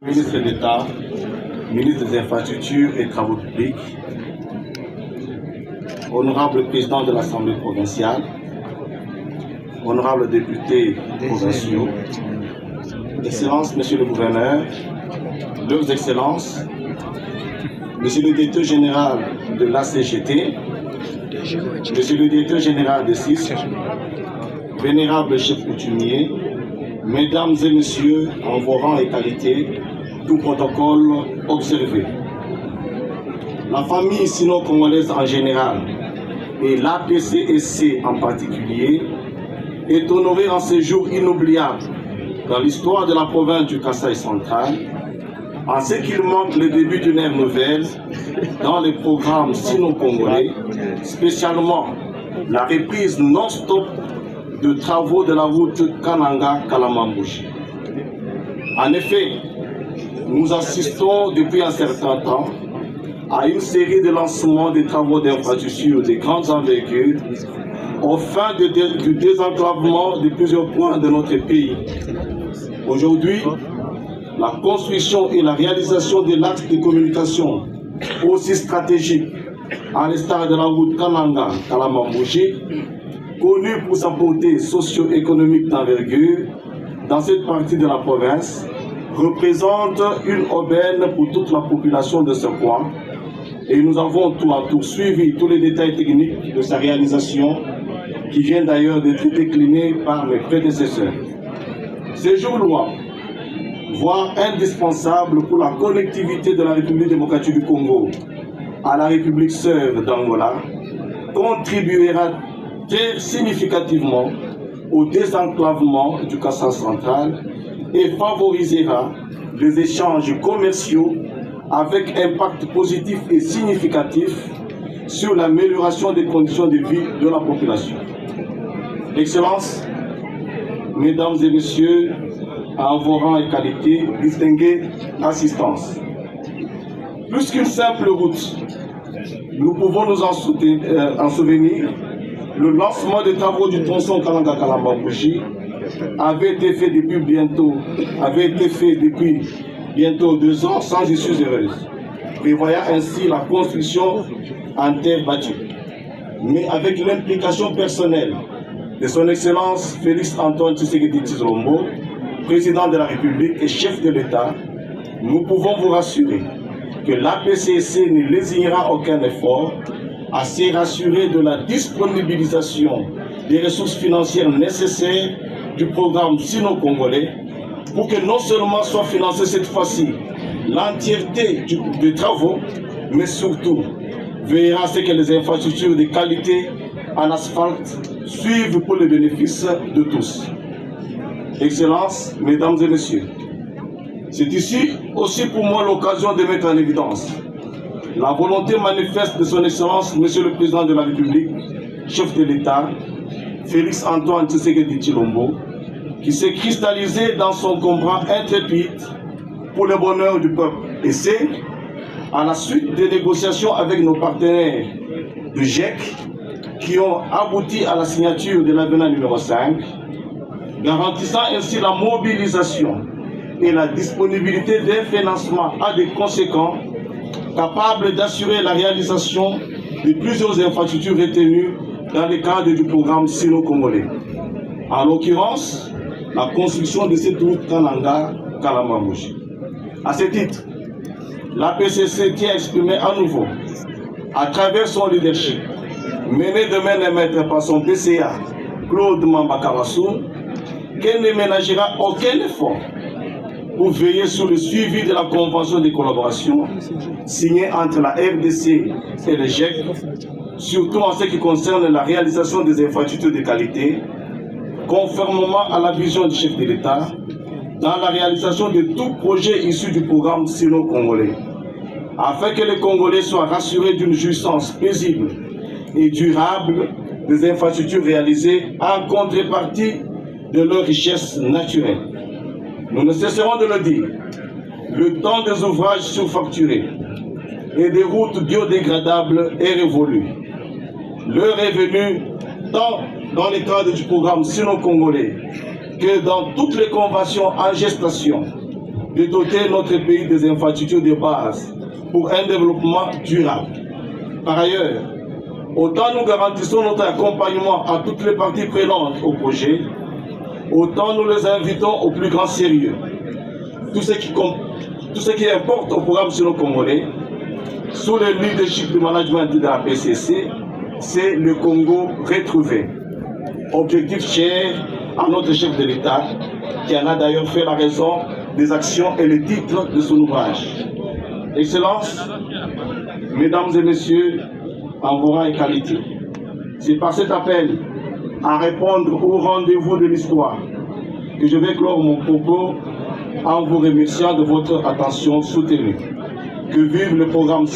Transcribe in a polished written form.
Ministre d'État, ministre des Infrastructures et Travaux publics, honorable président de l'Assemblée provinciale, honorables députés provinciaux, Excellences, Monsieur le Gouverneur, Leurs Excellences, Monsieur le Directeur Général de l'ACGT, Monsieur le Directeur Général de CIS, Vénérables chefs coutumiers, Mesdames et Messieurs, en vos rangs et qualités, tout protocole observé. La famille sino-congolaise en général et l'APCSC en particulier est honorée en ces jours inoubliables dans l'histoire de la province du Kasaï central, en ce qu'il marque le début d'une ère nouvelle dans les programmes sino-congolais, spécialement la reprise non-stop de travaux de la route Kananga-Kalamambouji. En effet, nous assistons depuis un certain temps à une série de lancements des travaux d'infrastructures de grandes envergures aux fins du désenclavement de plusieurs points de notre pays. Aujourd'hui, la construction et la réalisation de l'axe de communication aussi stratégique, à l'instar de la route Kananga-Kalamambouji, connue pour sa portée socio-économique d'envergure dans cette partie de la province, représente une aubaine pour toute la population de ce coin, et nous avons tour à tour suivi tous les détails techniques de sa réalisation qui viennent d'ailleurs d'être déclinés par mes prédécesseurs. Ces jours louables, voire indispensables pour la connectivité de la République démocratique du Congo à la République sœur d'Angola, contribuera très significativement au désenclavement du Kasaï central et favorisera les échanges commerciaux avec impact positif et significatif sur l'amélioration des conditions de vie de la population. Excellences, Mesdames et Messieurs, en vos rangs et qualités, distinguée assistance. Plus qu'une simple route, nous pouvons nous en souvenir. Le lancement des travaux du tronçon Kananga-Kalamambouji avait été fait depuis bientôt 2 ans sans issue heureuse, prévoyant ainsi la construction en terre battue. Mais avec l'implication personnelle de son Excellence Félix Antoine Tshisekedi Tshilombo, président de la République et chef de l'État, nous pouvons vous rassurer que l'APCSC ne lésinera aucun effort à se rassurer de la disponibilisation des ressources financières nécessaires du programme sino-congolais pour que non seulement soit financée cette fois-ci l'entièreté des travaux, mais surtout veillera à ce que les infrastructures de qualité en asphalte suivent pour le bénéfice de tous. Excellences, Mesdames et Messieurs, c'est ici aussi pour moi l'occasion de mettre en évidence la volonté manifeste de son Excellence, Monsieur le Président de la République, chef de l'État, Félix Antoine Tshisekedi Tshilombo, qui s'est cristallisé dans son combat intrépide pour le bonheur du peuple. Et c'est à la suite des négociations avec nos partenaires de GEC qui ont abouti à la signature de l'avenant numéro 5, garantissant ainsi la mobilisation et la disponibilité d'un financement à des conséquents capable d'assurer la réalisation de plusieurs infrastructures retenues dans le cadre du programme sino-congolais. En l'occurrence, la construction de cette route Kananga-Kalamambouji. À ce titre, l'APCSC tient à exprimer à nouveau, à travers son leadership, mené de main de maître par son PCA, Claude Mamba-Kawassou, qu'elle ne ménagera aucun effort pour veiller sur le suivi de la convention de collaboration signée entre la RDC et le GEC, surtout en ce qui concerne la réalisation des infrastructures de qualité, conformément à la vision du chef de l'État, dans la réalisation de tout projet issu du programme sino-congolais, afin que les Congolais soient rassurés d'une jouissance paisible et durable des infrastructures réalisées en contrepartie de leur richesse naturelle. Nous ne cesserons de le dire, le temps des ouvrages surfacturés et des routes biodégradables est révolu. L'heure est venue, tant dans le cadre du programme sino-congolais que dans toutes les conventions en gestation, de doter notre pays des infrastructures de base pour un développement durable. Par ailleurs, autant nous garantissons notre accompagnement à toutes les parties prenantes au projet, autant nous les invitons au plus grand sérieux. Tout ce qui importe au programme sino-congolais, sous le leadership du management de la PCC, c'est le Congo retrouvé. Objectif cher à notre chef de l'État, qui en a d'ailleurs fait la raison des actions et le titre de son ouvrage. Excellences, Mesdames et Messieurs, en vos rangs et qualité, c'est par cet appel à répondre au rendez-vous de l'histoire que je vais clore mon propos en vous remerciant de votre attention soutenue. Que vive le programme